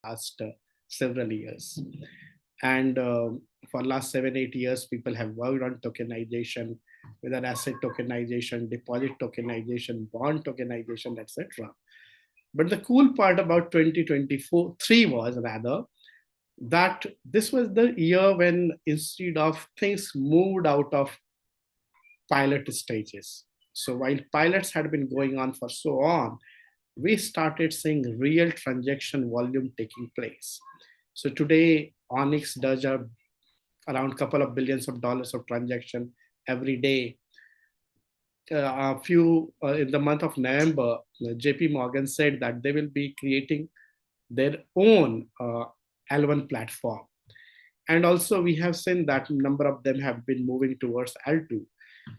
last several years. And for last 7, 8 years, people have worked on tokenization, whether asset tokenization, deposit tokenization, bond tokenization, etc. But the cool part about 2024 3 was rather that this was the year when instead of things moved out of pilot stages. So while pilots had been going on for so on, we started seeing real transaction volume taking place. So today, Onyx does around a couple of billions of dollars of transaction every day. A few in the month of November, JP Morgan said that they will be creating their own L1 platform. And also we have seen that number of them have been moving towards L2.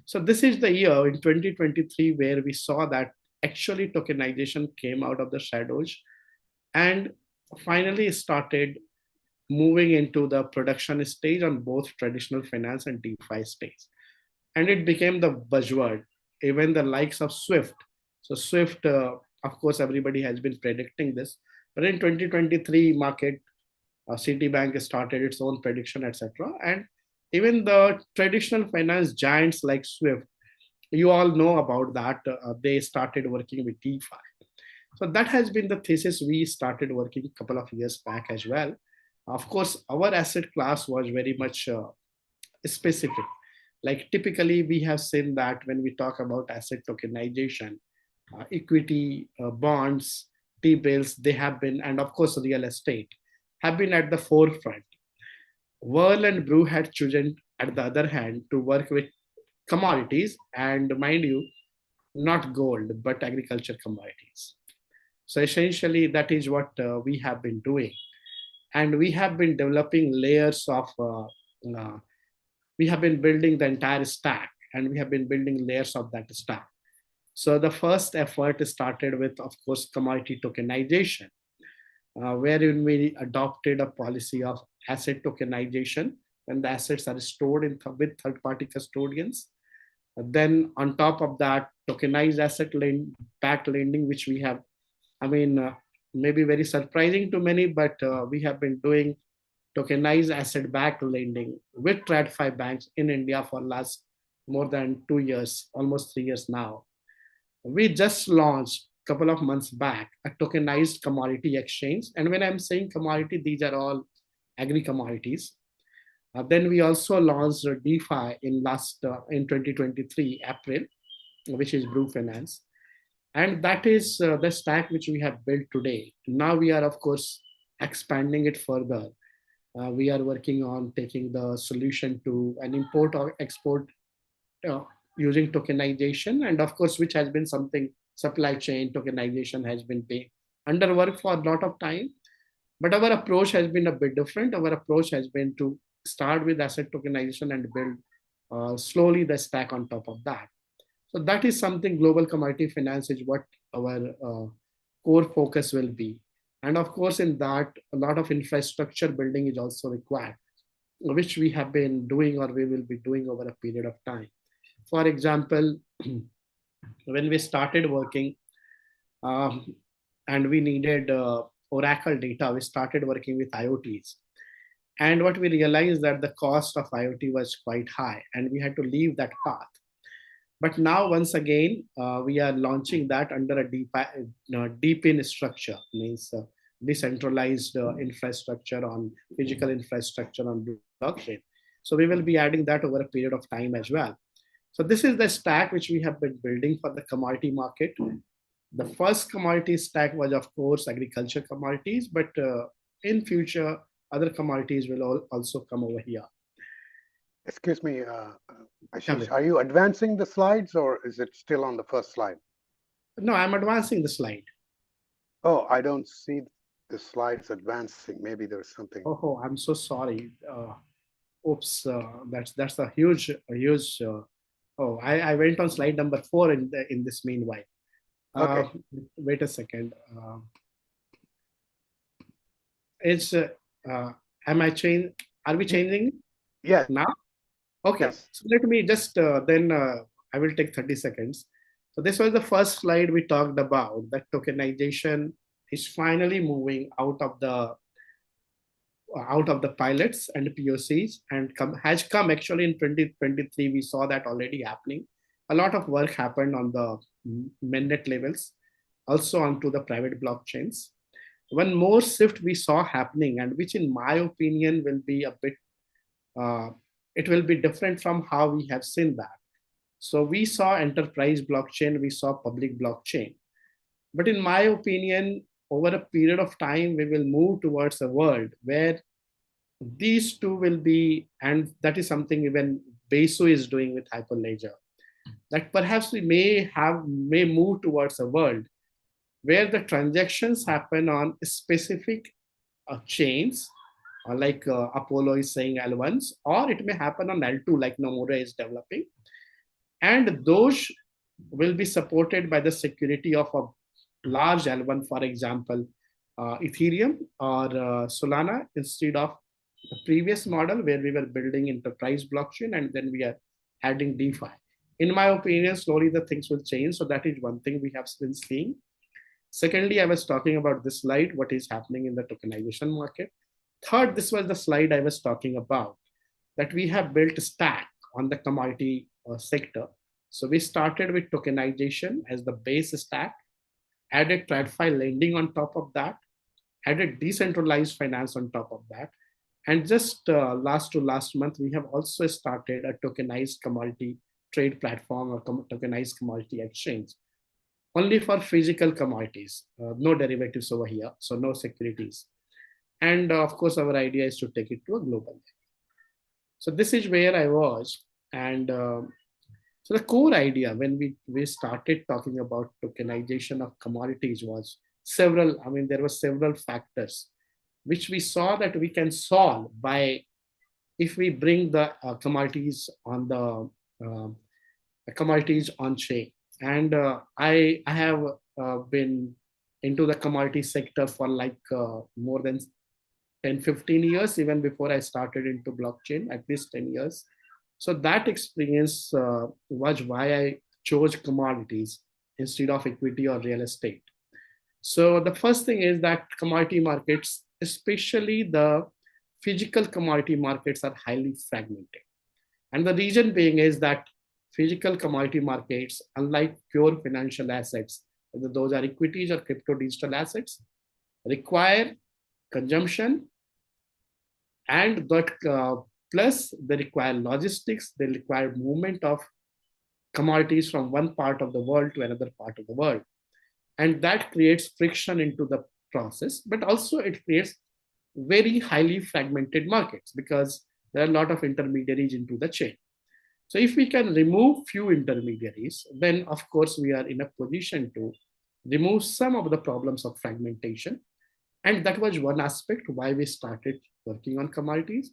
So this is the year in 2023 where we saw that actually tokenization came out of the shadows and finally started moving into the production stage on both traditional finance and DeFi stage. And it became the buzzword, even the likes of Swift. So Swift, of course, everybody has been predicting this, but in 2023 market, Citibank started its own prediction, etc. And even the traditional finance giants like Swift, you all know about that. They started working with DeFi. So that has been the thesis we started working a couple of years back as well. Of course, our asset class was very much specific. Like typically, we have seen that when we talk about asset tokenization, equity, bonds, T-bills, they have been, and of course, real estate have been at the forefront. Whirl and Brew had chosen, at the other hand, to work with commodities, and mind you, not gold, but agriculture commodities. So essentially, that is what we have been doing. And we have been developing layers of, we have been building the entire stack, and we have been building layers of that stack. So the first effort started with, of course, commodity tokenization, wherein we adopted a policy of asset tokenization when the assets are stored with third-party custodians. Then on top of that, tokenized asset backed lending, which we have, maybe very surprising to many, but we have been doing tokenized asset-backed lending with TradFi banks in India for last more than 2 years, almost 3 years now. We just launched a couple of months back a tokenized commodity exchange. And when I'm saying commodity, these are all agri-commodities. Then we also launched DeFi in 2023 April, which is Brew Finance. And that is the stack which we have built today. Now we are, of course, expanding it further. We are working on taking the solution to an import or export using tokenization. And of course, which has been something supply chain tokenization has been under work for a lot of time. But our approach has been a bit different. Our approach has been to start with asset tokenization and build slowly the stack on top of that. So that is something global commodity finance is what our core focus will be. And of course, in that, a lot of infrastructure building is also required, which we have been doing or we will be doing over a period of time. For example, when we started working and we needed Oracle data, we started working with IoTs. And what we realized that the cost of IoT was quite high and we had to leave that path. But now, once again, we are launching that under a DePIN structure, means decentralized infrastructure on physical infrastructure on blockchain. So we will be adding that over a period of time as well. So this is the stack which we have been building for the commodity market. The first commodity stack was, of course, agriculture commodities, but in future, other commodities will also come over here. Excuse me, Ashish, are you advancing the slides or is it still on the first slide? No, I'm advancing the slide. Oh, I don't see the slides advancing. Maybe there's something. Oh, I'm so sorry. Oops, that's a huge. Oh, I went on slide number 4 in this meanwhile. Okay. Wait a second. Am I changing? Are we changing? Yes. Now? Okay. Yes. So let me just then I will take 30 seconds. So this was the first slide we talked about, that tokenization is finally moving out of the pilots and POCs and has come actually in 2023. We saw that already happening. A lot of work happened on the mainnet levels, also onto the private blockchains. One more shift we saw happening, and which in my opinion will be a bit, it will be different from how we have seen that. So we saw enterprise blockchain, we saw public blockchain. But in my opinion, over a period of time, we will move towards a world where these two will be, and that is something even Besu is doing with Hyperledger, that perhaps we may move towards a world where the transactions happen on specific chains, like Apollo is saying L1s, or it may happen on L2, like Nomura is developing. And those will be supported by the security of a large L1, for example, Ethereum or Solana, instead of the previous model where we were building enterprise blockchain and then we are adding DeFi. In my opinion, slowly the things will change. So that is one thing we have been seeing. Secondly, I was talking about this slide, what is happening in the tokenization market. Third, this was the slide I was talking about, that we have built a stack on the commodity sector. So we started with tokenization as the base stack, added TradFi lending on top of that, added decentralized finance on top of that. And just last month, we have also started a tokenized commodity trade platform or tokenized commodity exchange, only for physical commodities, no derivatives over here, so no securities. And of course, our idea is to take it to a global level. So this is where I was. And so the core idea when we started talking about tokenization of commodities was there were several factors which we saw that we can solve by, if we bring the commodities on commodities on chain. And I have been into the commodity sector for like more than 10-15 years, even before I started into blockchain, at least 10 years. So that experience was why I chose commodities instead of equity or real estate. So the first thing is that commodity markets, especially the physical commodity markets, are highly fragmented. And the reason being is that physical commodity markets, unlike pure financial assets, whether those are equities or crypto digital assets, require consumption, and that plus they require logistics, they require movement of commodities from one part of the world to another part of the world. And that creates friction into the process, but also it creates very highly fragmented markets because there are a lot of intermediaries into the chain. So if we can remove few intermediaries, then of course we are in a position to remove some of the problems of fragmentation. And that was one aspect why we started working on commodities.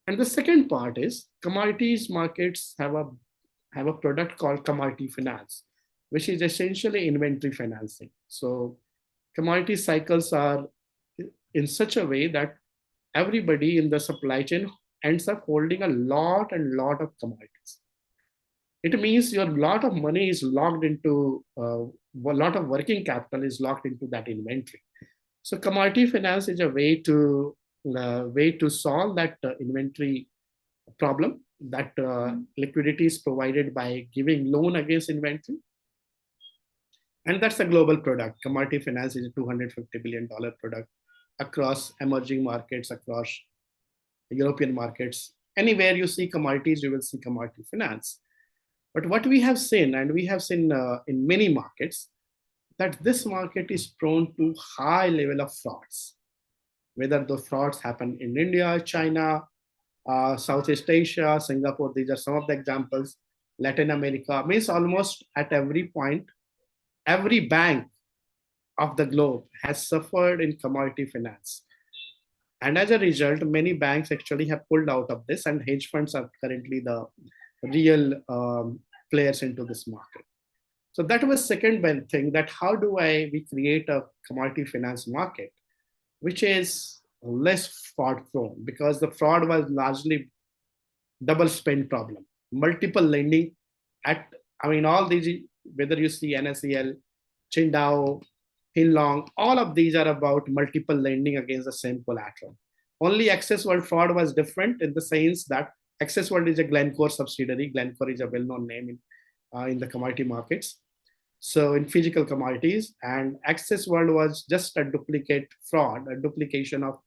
And the second part is commodities markets have a product called commodity finance, which is essentially inventory financing. So commodity cycles are in such a way that everybody in the supply chain ends up holding a lot of commodities. It means your lot of money is locked into, a lot of working capital is locked into that inventory. So commodity finance is a way to solve that inventory problem, that liquidity is provided by giving loan against inventory. And that's a global product. Commodity finance is a $250 billion product across emerging markets, across European markets. Anywhere you see commodities, you will see commodity finance. But what we have seen, and we have seen in many markets, that this market is prone to high level of frauds. Whether those frauds happen in India, China, Southeast Asia, Singapore, these are some of the examples. Latin America, means almost at every point, every bank of the globe has suffered in commodity finance. And as a result, many banks actually have pulled out of this, and hedge funds are currently the real players into this market. So that was second thing, that how do we create a commodity finance market which is less fraud prone, because the fraud was largely double spend problem, multiple lending at, all these, whether you see NSEL, Qingdao, Hin Long, all of these are about multiple lending against the same collateral. Only Access World fraud was different in the sense that Access World is a Glencore subsidiary. Glencore is a well-known name in the commodity markets. So in physical commodities, and Access World was just a duplicate fraud, a duplication of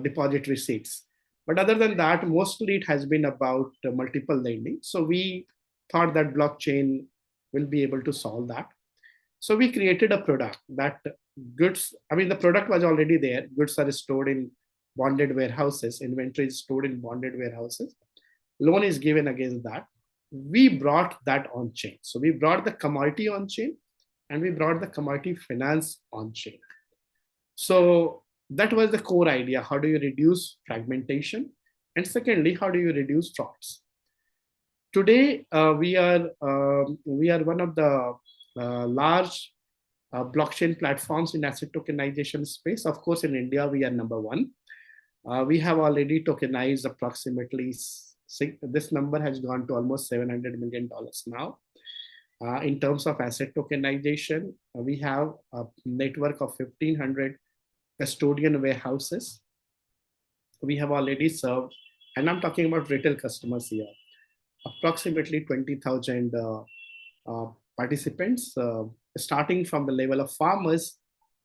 deposit receipts. But other than that, mostly it has been about multiple lending. So we thought that blockchain will be able to solve that. So we created a product that goods, I mean, the product was already there. Goods are stored in bonded warehouses, inventory is stored in bonded warehouses. Loan is given against that. We brought that on chain. So we brought the commodity on chain and we brought the commodity finance on chain. So that was the core idea. How do you reduce fragmentation? And secondly, how do you reduce frauds? Today, we are one of the large blockchain platforms in asset tokenization space. Of course, in India, we are number one. We have already tokenized approximately, this number has gone to almost $700 million now. In terms of asset tokenization, we have a network of 1,500 custodian warehouses. We have already served, and I'm talking about retail customers here, approximately 20,000 participants, starting from the level of farmers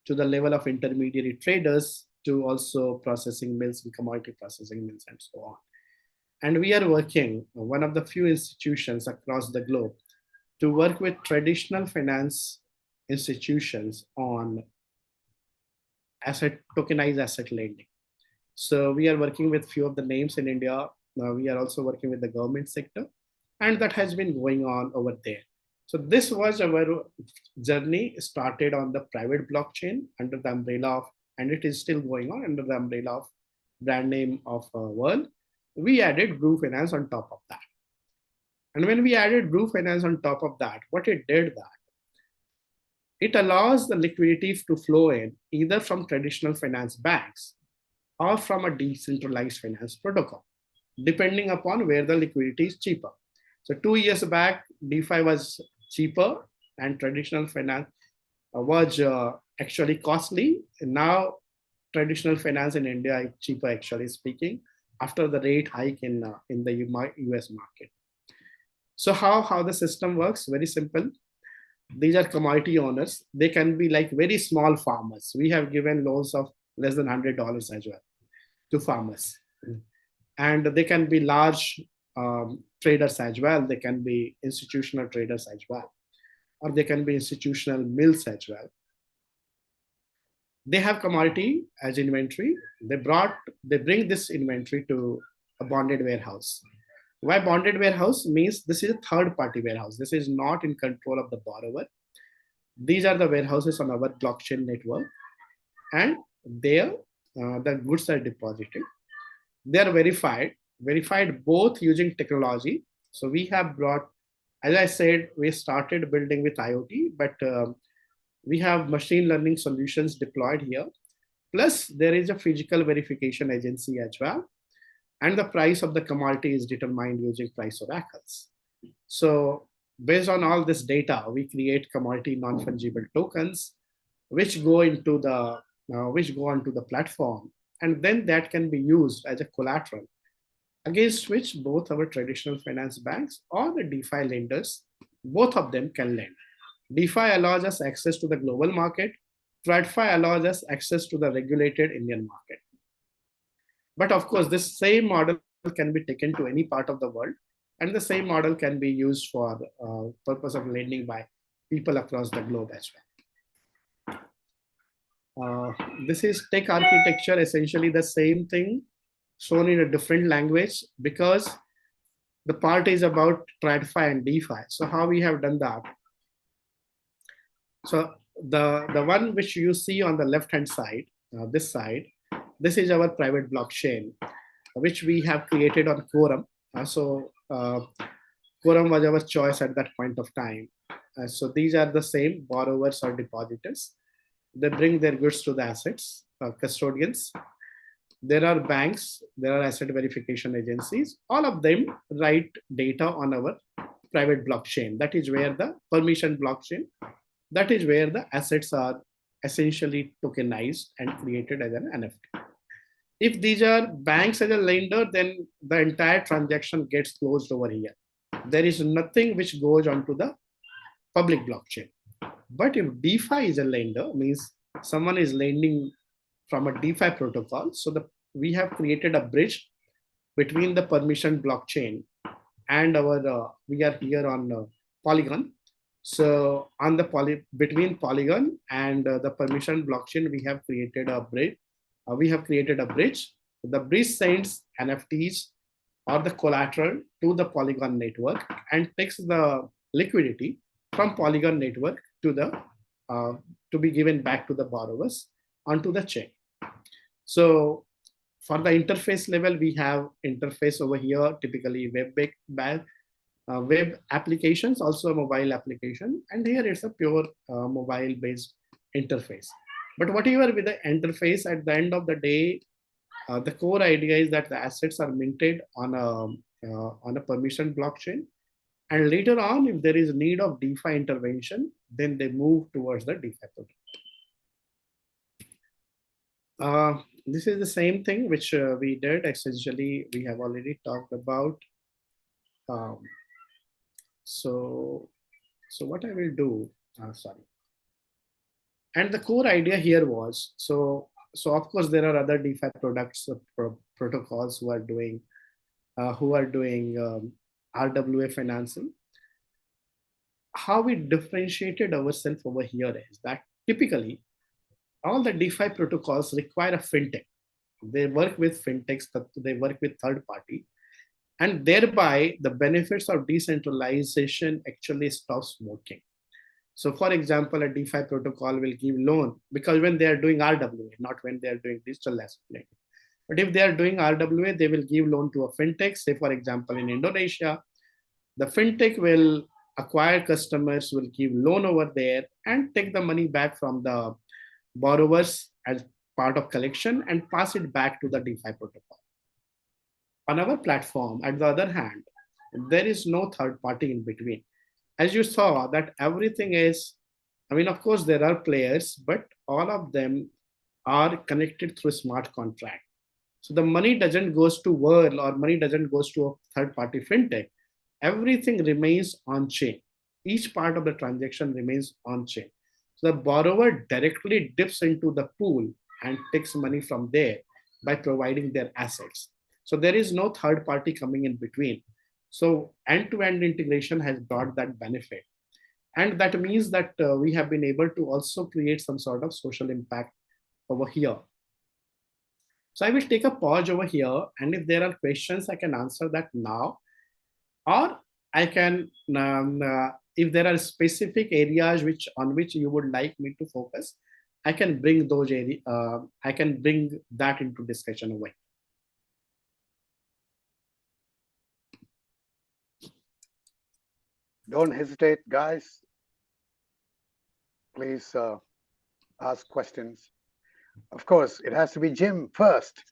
to the level of intermediary traders to also processing mills and commodity processing mills and so on. And we are working, one of the few institutions across the globe, to work with traditional finance institutions on tokenized asset lending. So we are working with few of the names in India. We are also working with the government sector, and that has been going on over there. So this was our journey, started on the private blockchain under the umbrella of, and it is still going on under the umbrella of brand name of World. We added Brew Finance on top of that. And when we added Brew Finance on top of that, what it did that, it allows the liquidity to flow in either from traditional finance banks or from a decentralized finance protocol, depending upon where the liquidity is cheaper. So 2 years back, DeFi was cheaper and traditional finance was actually costly. And now traditional finance in India is cheaper, actually speaking, after the rate hike in the US market. So how the system works, very simple. These are commodity owners. They can be like very small farmers. We have given loans of less than $100 as well to farmers. And they can be large traders as well. They can be institutional traders as well. Or they can be institutional mills as well. They have commodity as inventory. They bring this inventory to a bonded warehouse. Why bonded warehouse? Means this is a third-party warehouse. This is not in control of the borrower. These are the warehouses on our blockchain network, and there the goods are deposited. They are verified both using technology. So we have brought, as I said, we started building with IoT, but we have machine learning solutions deployed here. Plus, there is a physical verification agency as well. And the price of the commodity is determined using price oracles. So based on all this data, we create commodity non-fungible tokens, which go onto the platform, and then that can be used as a collateral against which both our traditional finance banks or the DeFi lenders, both of them can lend. DeFi allows us access to the global market. TradFi allows us access to the regulated Indian market. But of course, this same model can be taken to any part of the world, and the same model can be used for purpose of lending by people across the globe as well. This is tech architecture, essentially the same thing shown in a different language, because the part is about TradFi and DeFi. So how we have done that? So the one which you see on the left-hand side, this side, this is our private blockchain, which we have created on Quorum. Quorum was our choice at that point of time. So these are the same borrowers or depositors. They bring their goods to the assets, custodians. There are banks, there are asset verification agencies. All of them write data on our private blockchain. That is where the permission blockchain, that is where the assets are essentially tokenized and created as an NFT. If these are banks as a lender, then the entire transaction gets closed over here. There is nothing which goes onto the public blockchain. But if DeFi is a lender, means someone is lending from a DeFi protocol. So we have created a bridge between the permission blockchain and we are here on Polygon. So on the between Polygon and the permission blockchain, we have created a bridge. The bridge sends NFTs or the collateral to the Polygon network and takes the liquidity from Polygon network to be given back to the borrowers onto the chain. So for the interface level, we have interface over here, typically web applications, also a mobile application, and here it's a pure mobile-based interface. But whatever with the interface, at the end of the day, the core idea is that the assets are minted on a permission blockchain, and later on, if there is need of DeFi intervention, then they move towards the DeFi protocol. This is the same thing which we did. Essentially, we have already talked about. So what I will do, and the core idea here was, so of course there are other DeFi products, protocols who are doing RWA financing. How we differentiated ourselves over here is that typically all the DeFi protocols require a fintech. They work with fintechs, they work with third party, and thereby the benefits of decentralization actually stops working. So for example, a DeFi protocol will give loan because when they are doing RWA, not when they are doing digital asset lending. But if they are doing RWA, they will give loan to a fintech. Say for example, in Indonesia, the fintech will acquire customers, will give loan over there and take the money back from the borrowers as part of collection and pass it back to the DeFi protocol. On our platform, at the other hand, there is no third party in between. As you saw that everything is, I mean, of course, there are players, but all of them are connected through smart contract. So the money doesn't goes to Whirl or money doesn't goes to a third party fintech. Everything remains on chain. Each part of the transaction remains on chain. So the borrower directly dips into the pool and takes money from there by providing their assets. So there is no third party coming in between. So end-to-end integration has brought that benefit. And that means that we have been able to also create some sort of social impact over here. So I will take a pause over here. And if there are questions, I can answer that now. Or I can, if there are specific areas on which you would like me to focus, I can bring those areas, I can bring that into discussion away. Don't hesitate, guys. Please ask questions. Of course, it has to be Jim first.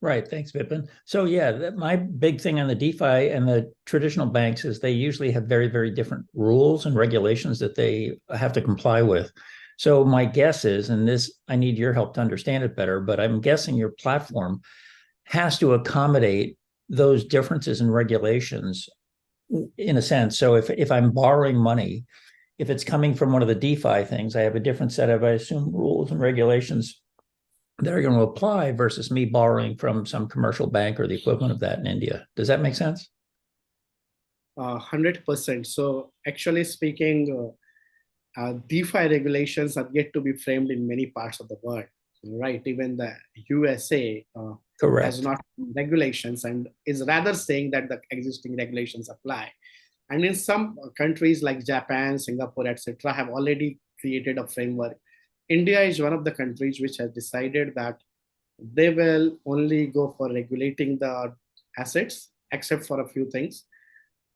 Right. Thanks, Vipin. So yeah, my big thing on the DeFi and the traditional banks is they usually have very, very different rules and regulations that they have to comply with. So my guess is, and this, I need your help to understand it better, but I'm guessing your platform has to accommodate those differences in regulations in a sense. So if I'm borrowing money, if it's coming from one of the DeFi things, I have a different set of, I assume, rules and regulations that are going to apply versus me borrowing from some commercial bank or the equivalent of that in India. Does that make sense? 100%. So actually speaking, DeFi regulations are yet to be framed in many parts of the world, right? Even the USA has not regulations and is rather saying that the existing regulations apply. And in some countries like Japan, Singapore, etc., have already created a framework. India is one of the countries which has decided that they will only go for regulating the assets, except for a few things,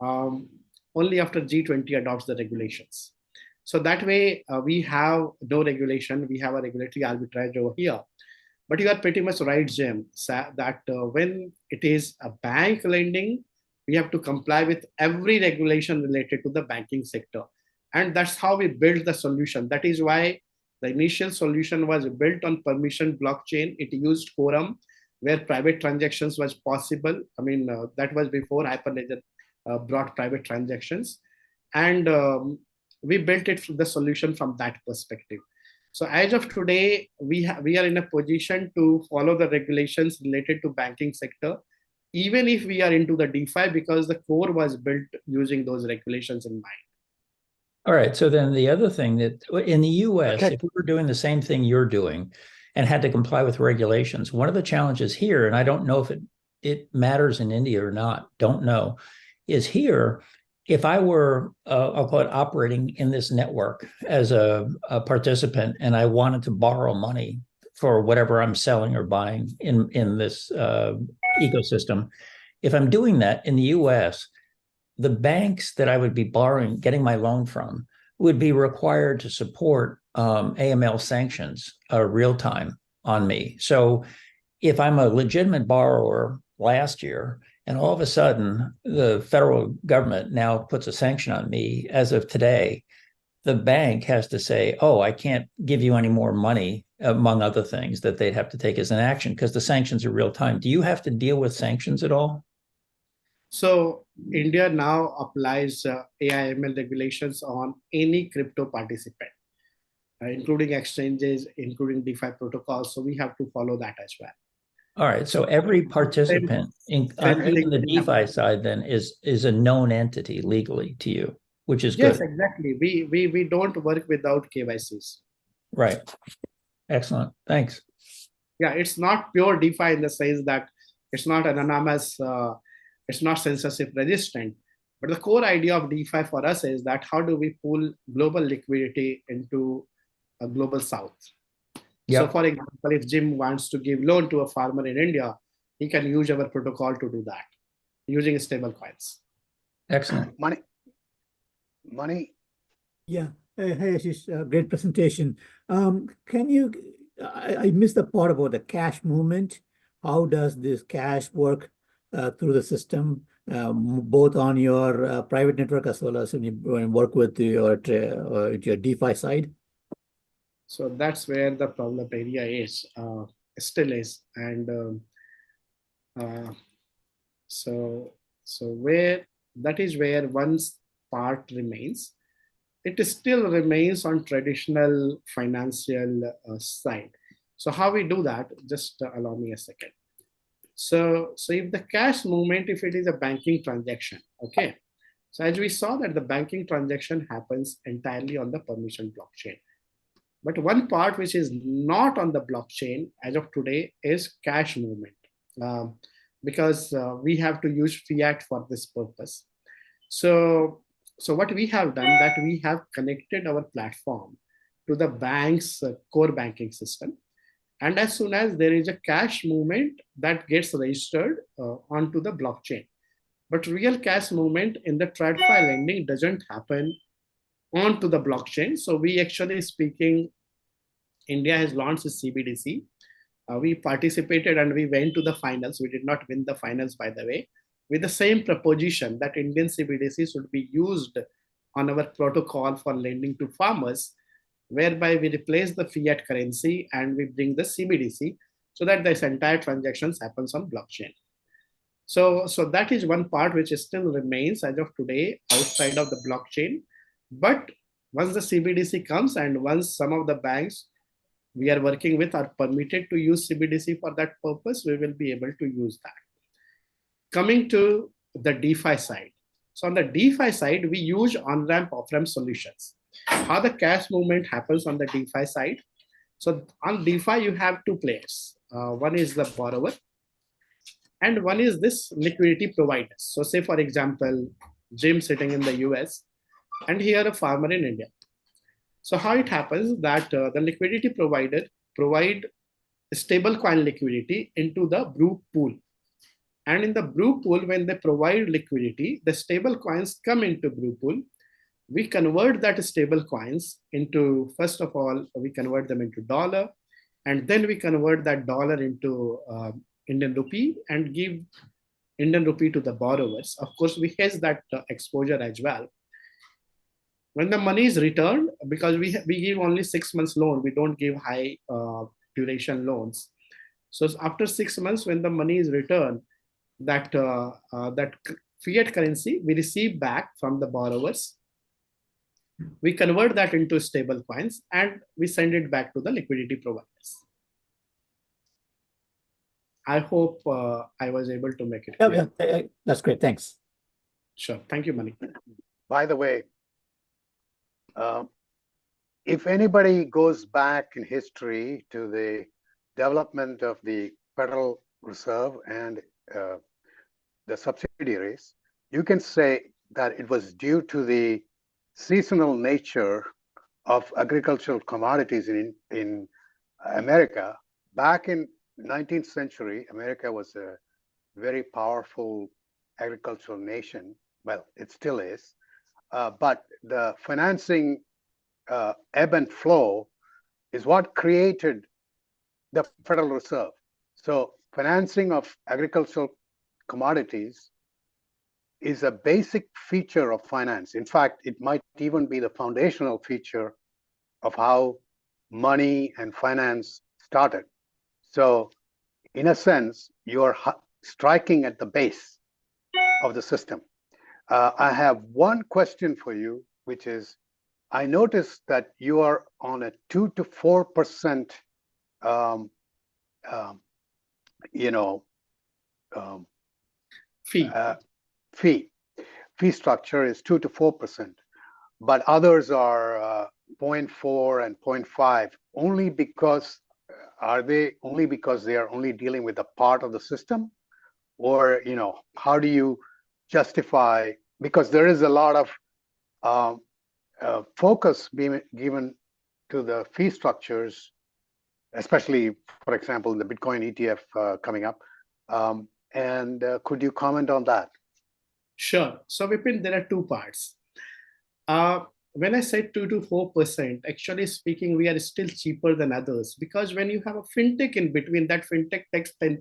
only after G20 adopts the regulations. So that way, we have no regulation. We have a regulatory arbitrage over here. But you are pretty much right, Jim, that when it is a bank lending, we have to comply with every regulation related to the banking sector. And that's how we build the solution. That is why The initial solution was built on permission blockchain. It used Quorum, where private transactions was possible. I mean, that was before Hyperledger brought private transactions. And we built the solution from that perspective. So as of today, we are in a position to follow the regulations related to banking sector, even if we are into the DeFi, because the core was built using those regulations in mind. All right. So then the other thing that in the US, Okay. if we were doing the same thing you're doing and had to comply with regulations, one of the challenges here, and I don't know if it matters in India or not, don't know, is here, if I were, I'll call it operating in this network as a participant, and I wanted to borrow money for whatever I'm selling or buying in this ecosystem, if I'm doing that in the US, the banks that I would be getting my loan from would be required to support AML sanctions real time on me. So if I'm a legitimate borrower last year, and all of a sudden the federal government now puts a sanction on me as of today, the bank has to say, oh, I can't give you any more money, among other things that they'd have to take as an action because the sanctions are real time. Do you have to deal with sanctions at all? So India now applies AIML regulations on any crypto participant, including exchanges, including DeFi protocols. So we have to follow that as well. All right. So every participant, even the DeFi side, then is a known entity legally to you, which is good. Yes, exactly. We don't work without KYCs. Right. Excellent. Thanks. Yeah, it's not pure DeFi in the sense that it's not anonymous. It's not censorship resistant, but the core idea of DeFi for us is that how do we pull global liquidity into a global south? Yep. So for example, if Jim wants to give loan to a farmer in India, he can use our protocol to do that using stable coins. Excellent. Money. Yeah. Hey, Ashish, great presentation. Can you, I missed the part about the cash movement. How does this cash work through the system, both on your private network as well as when you work with your DeFi side? So that's where the problem area is, still is. And so where that is where one part remains. It still remains on traditional financial side. So how we do that, just allow me a second. So if the cash movement, if it is a banking transaction, okay. So as we saw that the banking transaction happens entirely on the permission blockchain. But one part which is not on the blockchain as of today is cash movement, because we have to use fiat for this purpose. So what we have done, that we have connected our platform to the bank's core banking system. And as soon as there is a cash movement, that gets registered onto the blockchain. But real cash movement in the TradFi lending doesn't happen onto the blockchain. So we actually speaking, India has launched a CBDC. We participated and we went to the finals. We did not win the finals, by the way, with the same proposition that Indian CBDC should be used on our protocol for lending to farmers, whereby we replace the fiat currency and we bring the CBDC so that this entire transactions happens on blockchain. So that is one part which still remains as of today outside of the blockchain. But once the CBDC comes and once some of the banks we are working with are permitted to use CBDC for that purpose, we will be able to use that. Coming to the DeFi side. So on the DeFi side, we use on-ramp, off-ramp solutions. How the cash movement happens on the DeFi side. So on DeFi, you have two players. One is the borrower and one is this liquidity provider. So say, for example, Jim sitting in the US and here a farmer in India. So how it happens that the liquidity provider provide stable coin liquidity into the Brew pool. And in the Brew pool, when they provide liquidity, the stable coins come into Brew pool. We convert that stable coins into, first of all, we convert them into dollar, and then we convert that dollar into Indian rupee and give Indian rupee to the borrowers. Of course, we hedge that exposure as well. When the money is returned, because we give only 6 months loan, we don't give high duration loans. So after 6 months, when the money is returned, that fiat currency we receive back from the borrowers, we convert that into stable coins and we send it back to the liquidity providers. I hope I was able to make it clear. Yeah, that's great. Thanks. Sure. Thank you, Mani. By the way, if anybody goes back in history to the development of the Federal Reserve and the subsidiaries, you can say that it was due to the seasonal nature of agricultural commodities in America. Back in 19th century, America was a very powerful agricultural nation. Well, it still is. But the financing ebb and flow is what created the Federal Reserve. So financing of agricultural commodities is a basic feature of finance. In fact, it might even be the foundational feature of how money and finance started. So in a sense, you are striking at the base of the system. I have one question for you, which is, I noticed that you are on a 2 to 4% fee structure is 2 to 4%, but others are 0.4 and 0.5 only because they are only dealing with a part of the system, or how do you justify, because there is a lot of focus being given to the fee structures, especially, for example, the Bitcoin ETF coming up. And could you comment on that? Sure. So Vipin, there are two parts. When I say 2 to 4%, actually speaking, we are still cheaper than others, because when you have a fintech in between, that fintech takes 10%.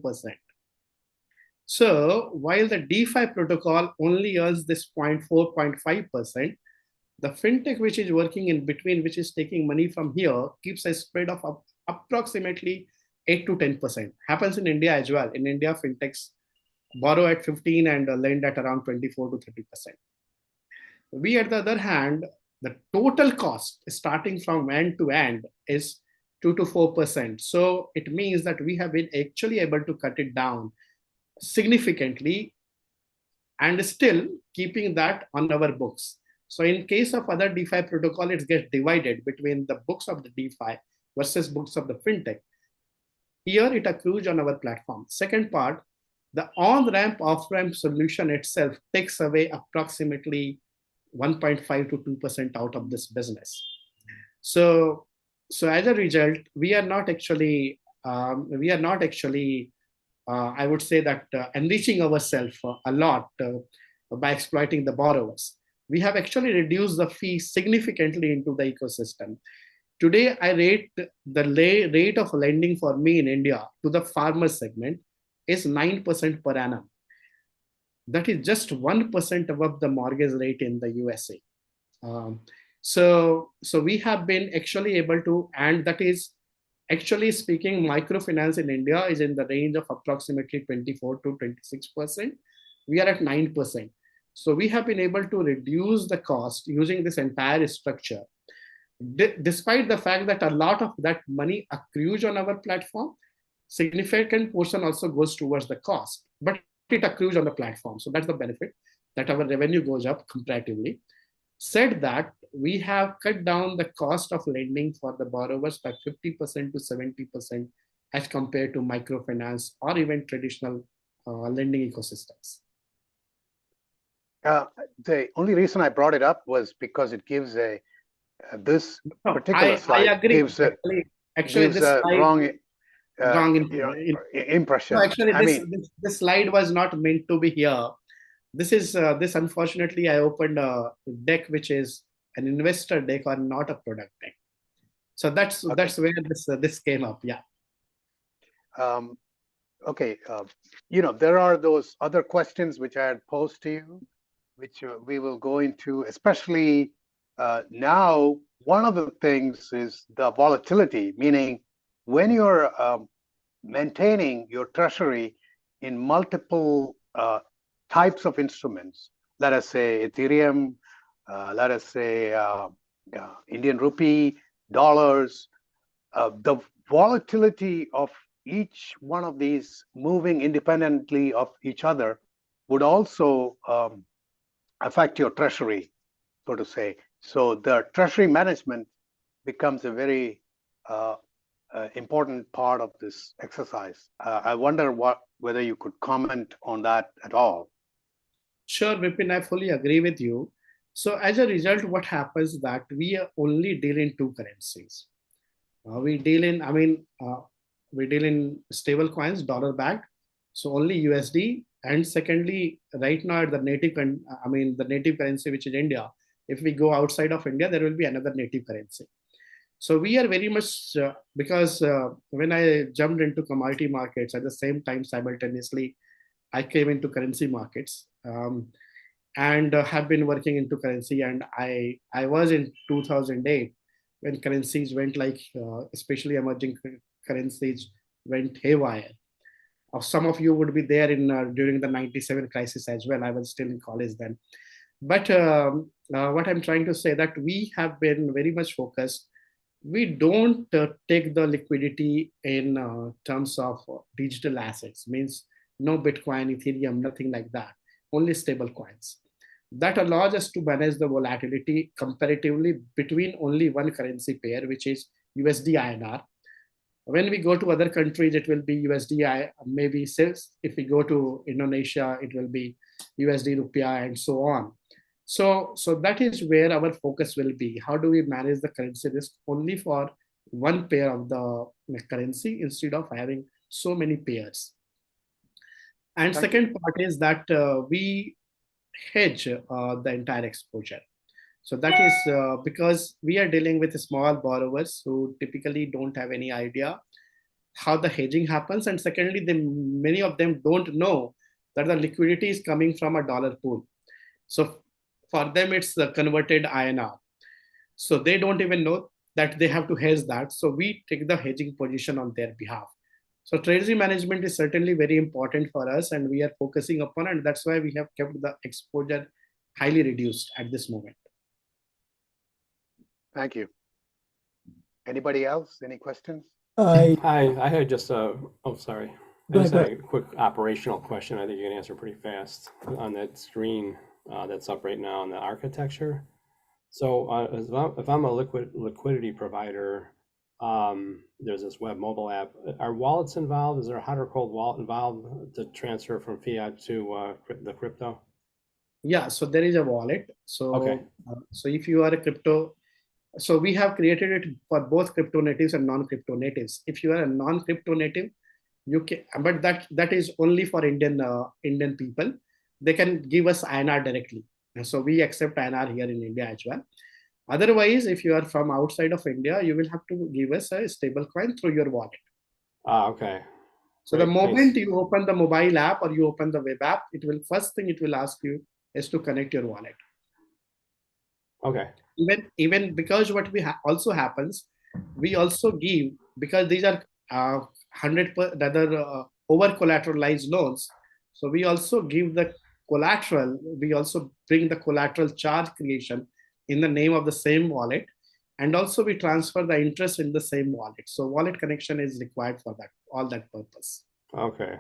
So while the DeFi protocol only earns this 0.4, 0.5%, the fintech which is working in between, which is taking money from here, keeps a spread of approximately 8 to 10%. Happens in India as well. In India, fintechs borrow at 15 and lend at around 24 to 30%. We, at the other hand, the total cost starting from end to end is 2 to 4%. So it means that we have been actually able to cut it down significantly and still keeping that on our books. So in case of other DeFi protocol, it gets divided between the books of the DeFi versus books of the fintech. Here it accrues on our platform. Second part, the on-ramp, off-ramp solution itself takes away approximately 1.5 to 2% out of this business. So as a result, we are not actually, I would say that enriching ourselves a lot by exploiting the borrowers. We have actually reduced the fee significantly into the ecosystem. Today, I rate the rate of lending for me in India to the farmer segment is 9% per annum. That is just 1% above the mortgage rate in the USA. So we have been actually able to, and that is actually speaking, microfinance in India is in the range of approximately 24 to 26%. We are at 9%. So we have been able to reduce the cost using this entire structure, despite the fact that a lot of that money accrues on our platform. Significant portion also goes towards the cost, but it accrues on the platform. So that's the benefit, that our revenue goes up comparatively. Said that, we have cut down the cost of lending for the borrowers by 50% to 70% as compared to microfinance or even traditional lending ecosystems. The only reason I brought it up was because it gives this particular slide I agree. gives a wrong impression. No, actually, this slide was not meant to be here. This unfortunately, I opened a deck which is an investor deck or not a product deck. So that's where this came up. Yeah. Okay. There are those other questions which I had posed to you, which we will go into, especially now one of the things is the volatility, meaning when you're maintaining your treasury in multiple types of instruments, let us say Ethereum, let us say Indian rupee, dollars, the volatility of each one of these moving independently of each other would also affect your treasury, so to say. So the treasury management becomes a very important part of this exercise. I wonder whether you could comment on that at all. Sure, Vipin, I fully agree with you. So as a result, what happens that we only deal in two currencies. We deal in, we deal in stable coins, dollar backed. So only USD. And secondly, right now at the native, the native currency, which is India. If we go outside of India, there will be another native currency. So we are very much, because when I jumped into commodity markets at the same time, simultaneously, I came into currency markets and have been working into currency. And I was in 2008 when currencies went like, especially emerging currencies went haywire. Some of you would be there in during the 97 crisis as well. I was still in college then. But what I'm trying to say that we have been very much focused. We don't take the liquidity in terms of digital assets, means no Bitcoin, Ethereum, nothing like that, only stable coins. That allows us to manage the volatility comparatively between only one currency pair, which is USD INR. When we go to other countries, it will be USD, maybe sales. If we go to Indonesia, it will be USD rupiah and so on. So that is where our focus will be. How do we manage the currency risk only for one pair of the currency instead of having so many pairs? And second part is that we hedge the entire exposure. So that is because we are dealing with small borrowers who typically don't have any idea how the hedging happens. And secondly, many of them don't know that the liquidity is coming from a dollar pool. So for them, it's the converted INR. So they don't even know that they have to hedge that. So we take the hedging position on their behalf. So treasury management is certainly very important for us, and we are focusing upon it. And that's why we have kept the exposure highly reduced at this moment. Thank you. Anybody else? Any questions? Hi, I had just I just had a quick operational question. I think you can answer pretty fast on that screen that's up right now on the architecture. So if I'm a liquidity provider, there's this web mobile app. Are wallets involved? Is there a hot or cold wallet involved to transfer from fiat to the crypto? Yeah, so there is a wallet. So, okay. So if you are a crypto, so we have created it for both crypto natives and non-crypto natives. If you are a non-crypto native, you can, but that is only for Indian people. They can give us INR directly. And so we accept INR here in India as well. Otherwise, if you are from outside of India, you will have to give us a stable coin through your wallet. Okay. So the moment you open the mobile app or you open the web app, it will first thing it will ask you is to connect your wallet. Okay. Even because what we also happens, we also give, because these are 100% rather over collateralized loans. So we also give the collateral. We also bring the collateral charge creation in the name of the same wallet, and also we transfer the interest in the same wallet. So wallet connection is required for all that purpose. Okay.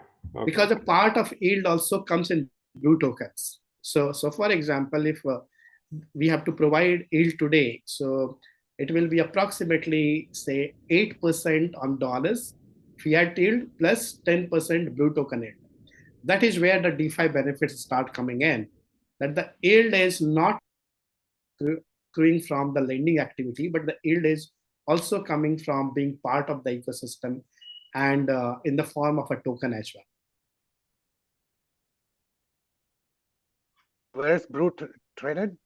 Because a part of yield also comes in blue tokens. So for example, if we have to provide yield today, so it will be approximately say 8% on dollars fiat yield plus 10% blue token yield. That is where the DeFi benefits start coming in. That the yield is not accruing from the lending activity, but the yield is also coming from being part of the ecosystem and in the form of a token as well. Where is Brew traded?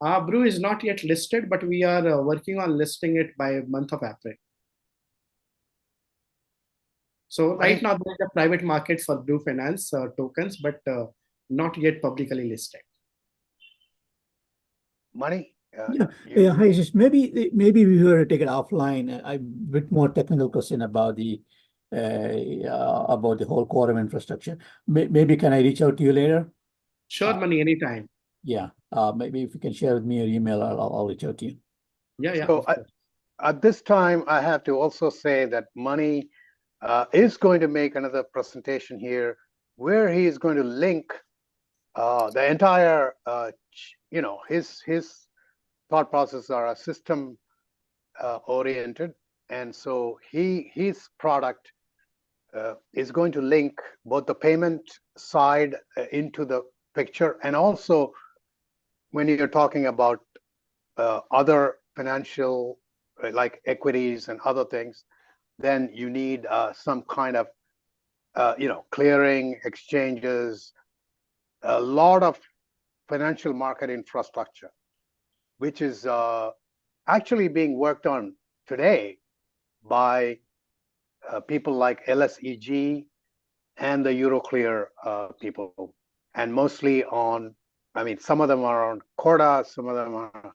Brew is not yet listed, but we are working on listing it by month of April. So right now there is a private market for Brew Finance tokens, but not yet publicly listed. Money? Yeah. Hi, just maybe we were to take it offline. A bit more technical question about the whole quantum infrastructure. Maybe can I reach out to you later? Sure, Money, anytime. Yeah. Maybe if you can share with me your email, I'll reach out to you. Yeah, So of course. at this time, I have to also say that Money is going to make another presentation here where he is going to link the entire, his thought processes are system oriented. And so his product is going to link both the payment side into the picture, and also when you're talking about other financial like equities and other things, then you need some kind of clearing, exchanges, a lot of financial market infrastructure, which is actually being worked on today by people like LSEG and the Euroclear people, and mostly on, some of them are on Corda, some of them are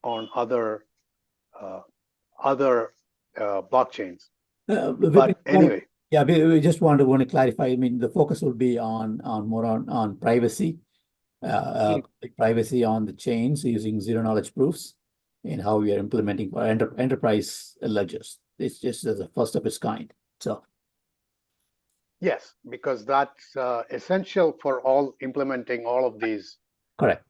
on other blockchains. But anyway. Yeah, we just want to clarify. I mean, the focus will be on more on privacy, privacy on the chains using zero knowledge proofs, and how we are implementing for enterprise ledgers. It's just as a first of its kind. So. Yes, because that's essential for implementing all of these correct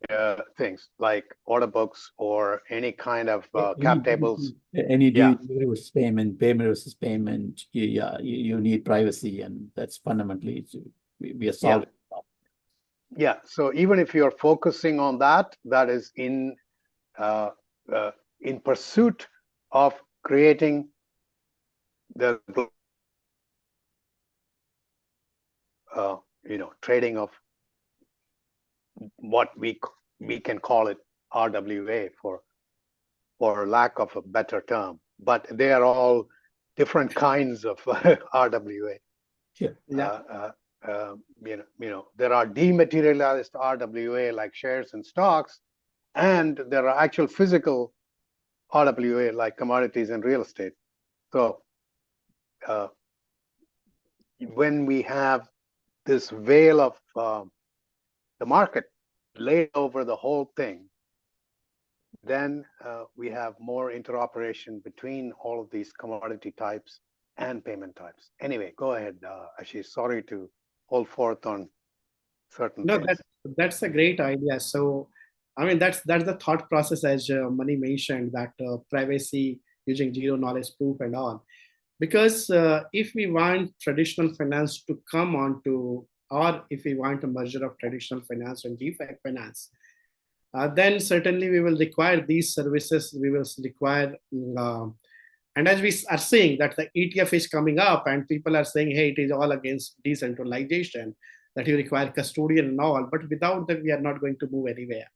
things like order books or any kind of cap tables. Any delivery versus payment versus payment, you need privacy, and that's fundamentally we are solving. Yeah. So even if you're focusing on that is in pursuit of creating the trading of what we can call it RWA for lack of a better term, but they are all different kinds of RWA. Sure. There are dematerialized RWA like shares and stocks, and there are actual physical RWA like commodities and real estate. So when we have this veil of the market laid over the whole thing, then we have more interoperation between all of these commodity types and payment types. Anyway, go ahead, Ashish. Sorry to hold forth on certain things. No, that's a great idea. So, that's the thought process, as Mani mentioned, that privacy using zero knowledge proof and all. Because if we want traditional finance to come onto, or if we want a merger of traditional finance and DeFi finance, then certainly we will require these services. We will require, and as we are seeing that the ETF is coming up, and people are saying, hey, it is all against decentralization, that you require custodian and all, but without that, we are not going to move anywhere.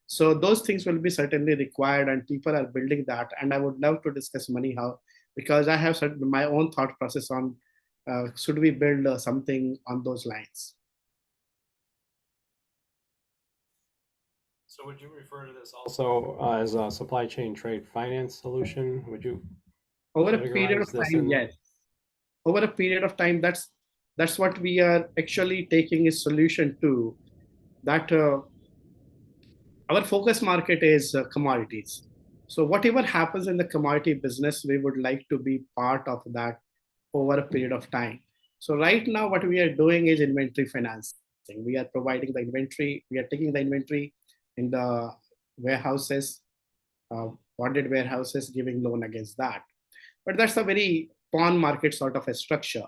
So those things will be certainly required, and people are building that. And I would love to discuss Money how, because I have my own thought process on should we build something on those lines. So would you refer to this also as a supply chain trade finance solution? Would you? Over a period of time, yes. Over a period of time, that's what we are actually taking a solution to. That our focus market is commodities. So whatever happens in the commodity business, we would like to be part of that over a period of time. So right now, what we are doing is inventory financing. We are providing the inventory. We are taking the inventory in the warehouses, bonded warehouses, giving loan against that. But that's a very pawn market sort of a structure.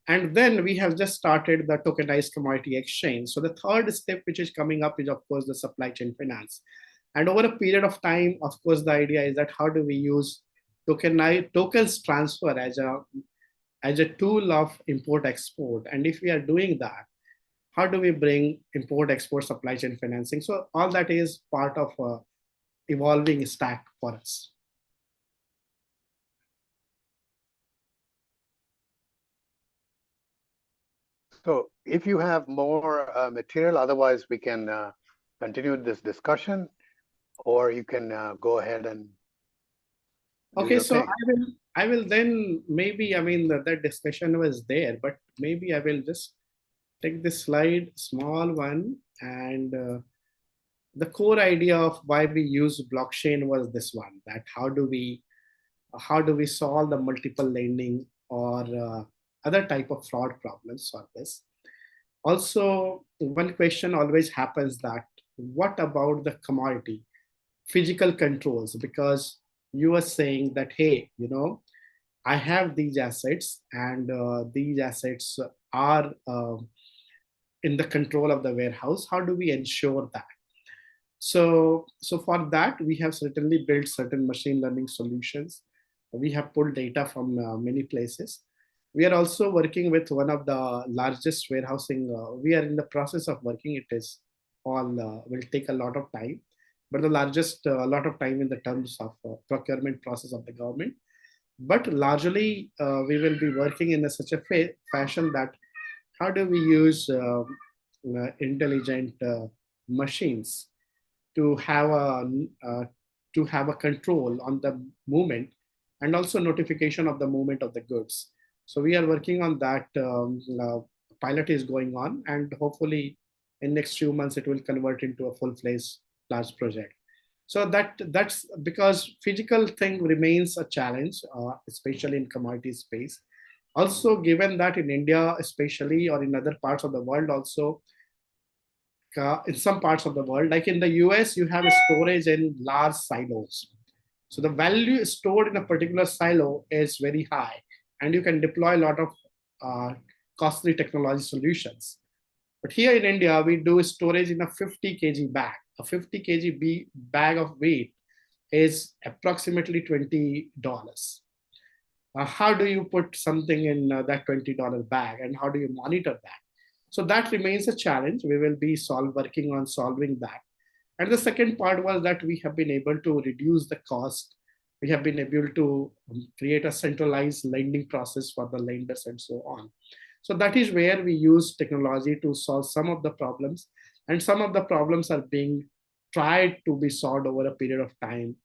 And then we have just started the tokenized commodity exchange. So the third step which is coming up is, of course, the supply chain finance. And over a period of time, of course, the idea is that how do we use tokens transfer as a tool of import-export? And if we are doing that, how do we bring import-export supply chain financing? So all that is part of a evolving stack for us. So if you have more material, otherwise we can continue this discussion, or you can go ahead and do Okay, your so thing. I will then maybe, I mean, that discussion was there, but maybe I will just take this slide, small one, and the core idea of why we use blockchain was this one, that how do we solve the multiple lending or other type of fraud problems for this. Also, one question always happens that what about the commodity physical controls? Because you are saying that, hey, I have these assets, and these assets are in the control of the warehouse. How do we ensure that? So for that, we have certainly built certain machine learning solutions. We have pulled data from many places. We are also working with one of the largest warehousing. We are in the process of working. It is all will take a lot of time, but the largest a lot of time in the terms of procurement process of the government. But largely, we will be working in such a fashion that how do we use intelligent machines to have a control on the movement and also notification of the movement of the goods. So we are working on that. Pilot is going on, and hopefully in next few months it will convert into a full-fledged large project. So that's because physical thing remains a challenge, especially in commodity space. Also, given that in India, especially, or in other parts of the world also, in some parts of the world, like in the US, you have a storage in large silos. So the value stored in a particular silo is very high, and you can deploy a lot of costly technology solutions. But here in India, we do storage in a 50 kg bag. A 50 kg bag of weight is approximately $20. How do you put something in that $20 bag, and how do you monitor that? So that remains a challenge. We will be working on solving that. And the second part was that we have been able to reduce the cost. We have been able to create a centralized lending process for the lenders and so on. So that is where we use technology to solve some of the problems. And some of the problems are being tried to be solved over a period of time.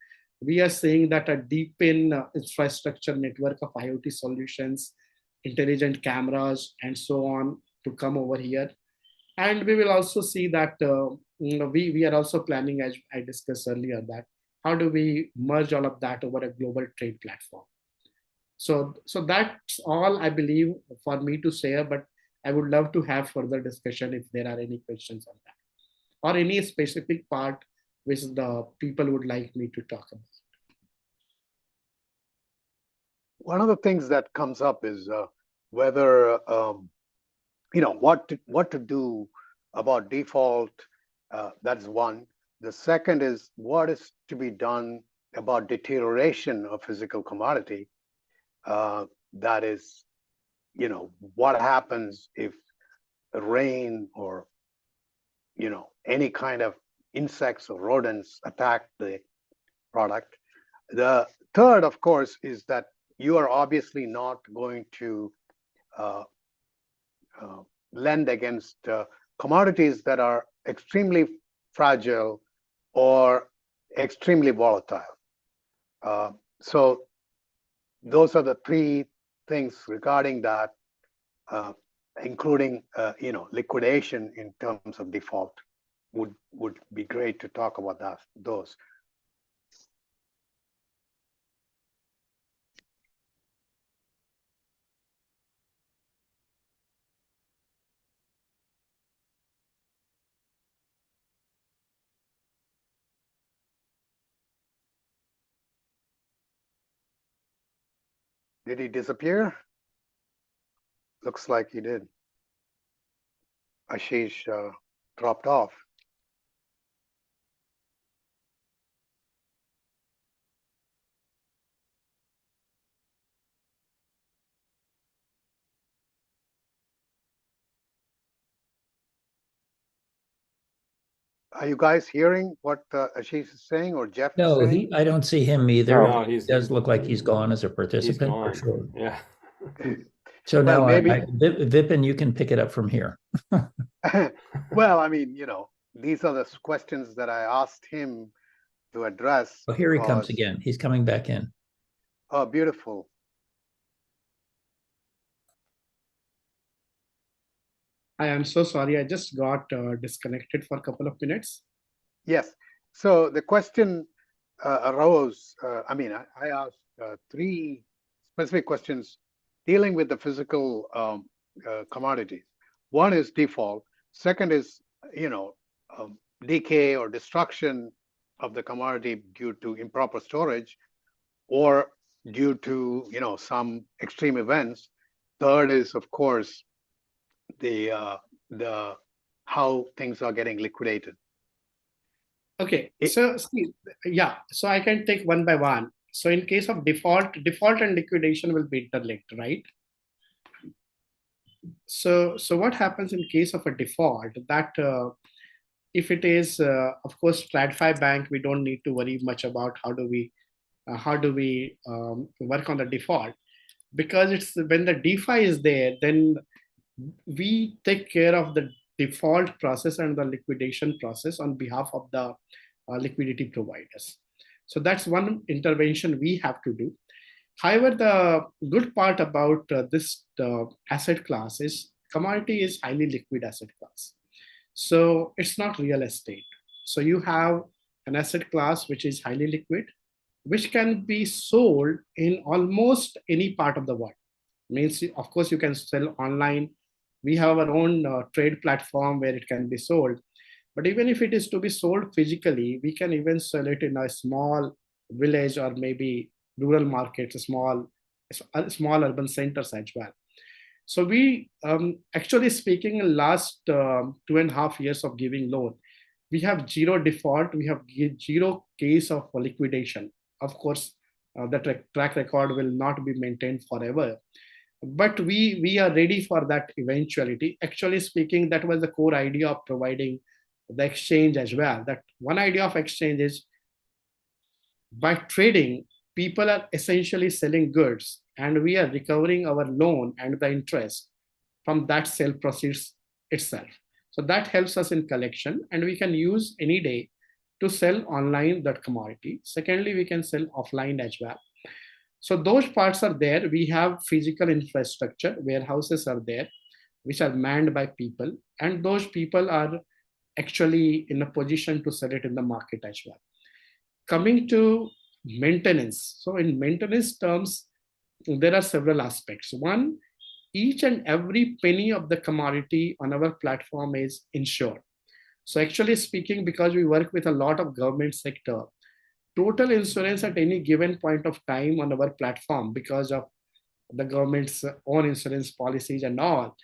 We are seeing that a deep infrastructure network of IoT solutions, intelligent cameras, and so on to come over here. And we will also see that we are also planning, as I discussed earlier, that how do we merge all of that over a global trade platform. So that's all I believe for me to say, but I would love to have further discussion if there are any questions on that, or any specific part which the people would like me to talk about. One of the things that comes up is whether what to do about default. That's one. The second is what is to be done about deterioration of physical commodity. That is, what happens if rain or any kind of insects or rodents attack the product. The third, of course, is that you are obviously not going to lend against commodities that are extremely fragile or extremely volatile. So those are the three things regarding that, including liquidation in terms of default. Would be great to talk about those. Did he disappear? Looks like he did. Ashish dropped off. Are you guys hearing what Ashish is saying, or Jeff is No, saying? I don't see him either. No, He does look like he's gone as a participant for gone. sure. Yeah. So Well, now maybe Vipin, you can pick it up from here. well, I mean, these are the questions that I asked him to address. Oh, here he comes because- again. He's coming back in. Oh, beautiful. I am so sorry. I just got disconnected for a couple of minutes. Yes. So the question arose. I asked three specific questions dealing with the physical commodities. One is default. Second is, decay or destruction of the commodity due to improper storage or due to, some extreme events. Third is, of course, the how things are getting liquidated. Okay, so I can take one by one. So in case of default and liquidation will be interlinked, right? So what happens in case of a default? That if it is, of course, TradFi bank, we don't need to worry much about how do we work on the default, because it's when the DeFi is there, then we take care of the default process and the liquidation process on behalf of the liquidity providers. So that's one intervention we have to do. However, the good part about this asset class is commodity is highly liquid asset class. So it's not real estate. So you have an asset class which is highly liquid, which can be sold in almost any part of the world. Means, of course, you can sell online. We have our own trade platform where it can be sold. But even if it is to be sold physically, we can even sell it in a small village or maybe rural markets, small urban centers as well. So we, actually speaking, in last 2.5 years of giving loan, we have zero default, we have zero case of liquidation. Of course, the track record will not be maintained forever, but we are ready for that eventuality. Actually speaking, that was the core idea of providing the exchange as well. That one idea of exchange is, by trading, people are essentially selling goods and we are recovering our loan and the interest from that sale proceeds itself. So that helps us in collection, and we can use any day to sell online that commodity. Secondly, we can sell offline as well. So those parts are there. We have physical infrastructure, warehouses are there, which are manned by people, and those people are actually in a position to sell it in the market as well. Coming to maintenance. So in maintenance terms, there are several aspects. One, each and every penny of the commodity on our platform is insured. So actually speaking, because we work with a lot of government sector, total insurance at any given point of time on our platform, because of the government's own insurance policies and all,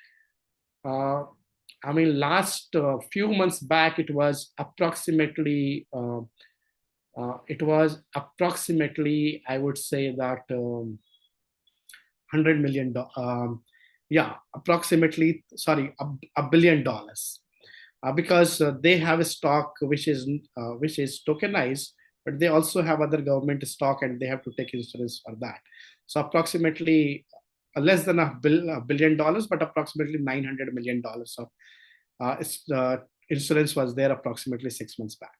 last few months back, it was approximately, I would say that $100 million, approximately, sorry, $1 billion, because they have a stock which is tokenized, but they also have other government stock and they have to take insurance for that. So approximately less than $1 billion, but approximately $900 million of insurance was there approximately 6 months back.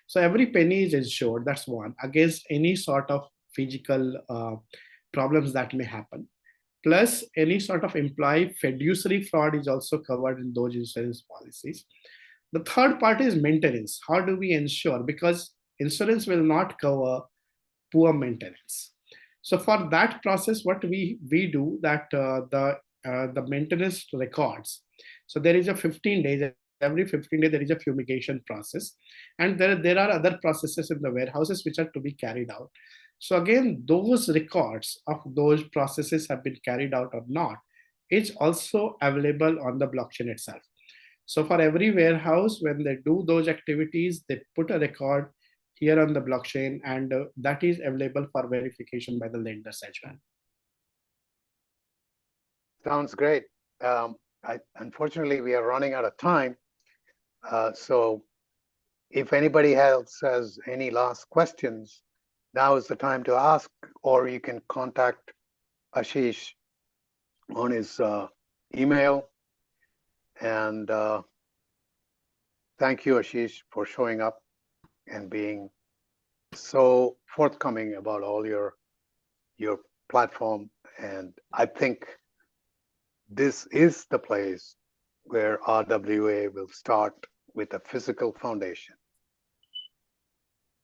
So every penny is insured, that's one, against any sort of physical problems that may happen. Plus any sort of employee fiduciary fraud is also covered in those insurance policies. The third part is maintenance. How do we ensure? Because insurance will not cover poor maintenance. So for that process, what we do that the maintenance records. So there is a 15 days, every 15 days there is a fumigation process, and there are other processes in the warehouses which are to be carried out. So again, those records of those processes have been carried out or not is also available on the blockchain itself. So for every warehouse, when they do those activities, they put a record here on the blockchain, and that is available for verification by the lenders as well. Sounds great. Unfortunately, we are running out of time. So if anybody else has any last questions, now is the time to ask, or you can contact Ashish on his email. And thank you, Ashish, for showing up and being so forthcoming about all your platform. And I think this is the place where RWA will start with a physical foundation.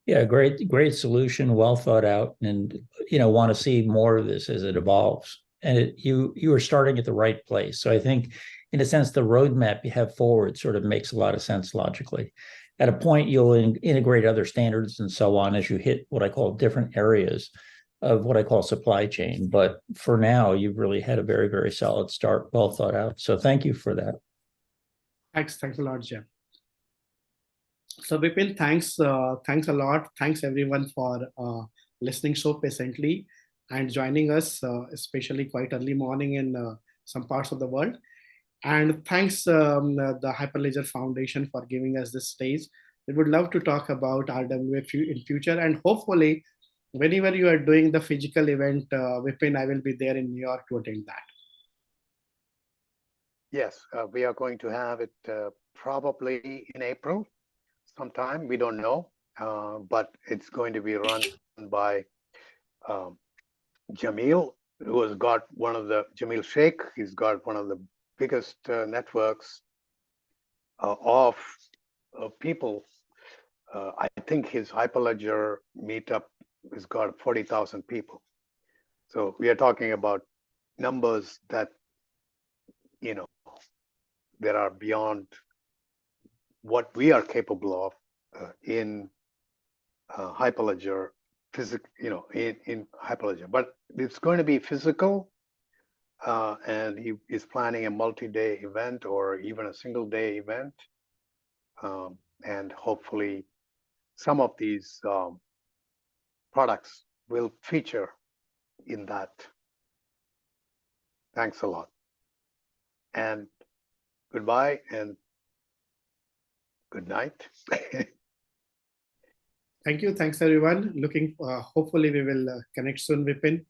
Yeah, great solution, well thought out, and want to see more of this as it evolves. And you are starting at the right place. So I think, in a sense, the roadmap you have forward sort of makes a lot of sense logically. At a point, you'll integrate other standards and so on as you hit what I call different areas of what I call supply chain. But for now, you've really had a very, very solid start, well thought out. So thank you for that. Thanks a lot, Jeff. So Vipin, thanks a lot. Thanks everyone for listening so patiently and joining us, especially quite early morning in some parts of the world. And thanks the Hyperledger Foundation for giving us this stage. We would love to talk about RWA in future, and hopefully, whenever you are doing the physical event, Vipin, I will be there in New York to attend that. Yes, we are going to have it probably in April sometime. We don't know, but it's going to be run by Jamil, who has got Jamil Sheikh. He's got one of the biggest networks of people. I think his Hyperledger meetup has got 40,000 people. So we are talking about numbers that, that are beyond what we are capable of in Hyperledger, in Hyperledger. But it's going to be physical, and he is planning a multi-day event or even a single-day event, and hopefully some of these products will feature in that. Thanks a lot. And goodbye and good night. Thank you. Thanks, everyone. Hopefully we will connect soon, Vipin.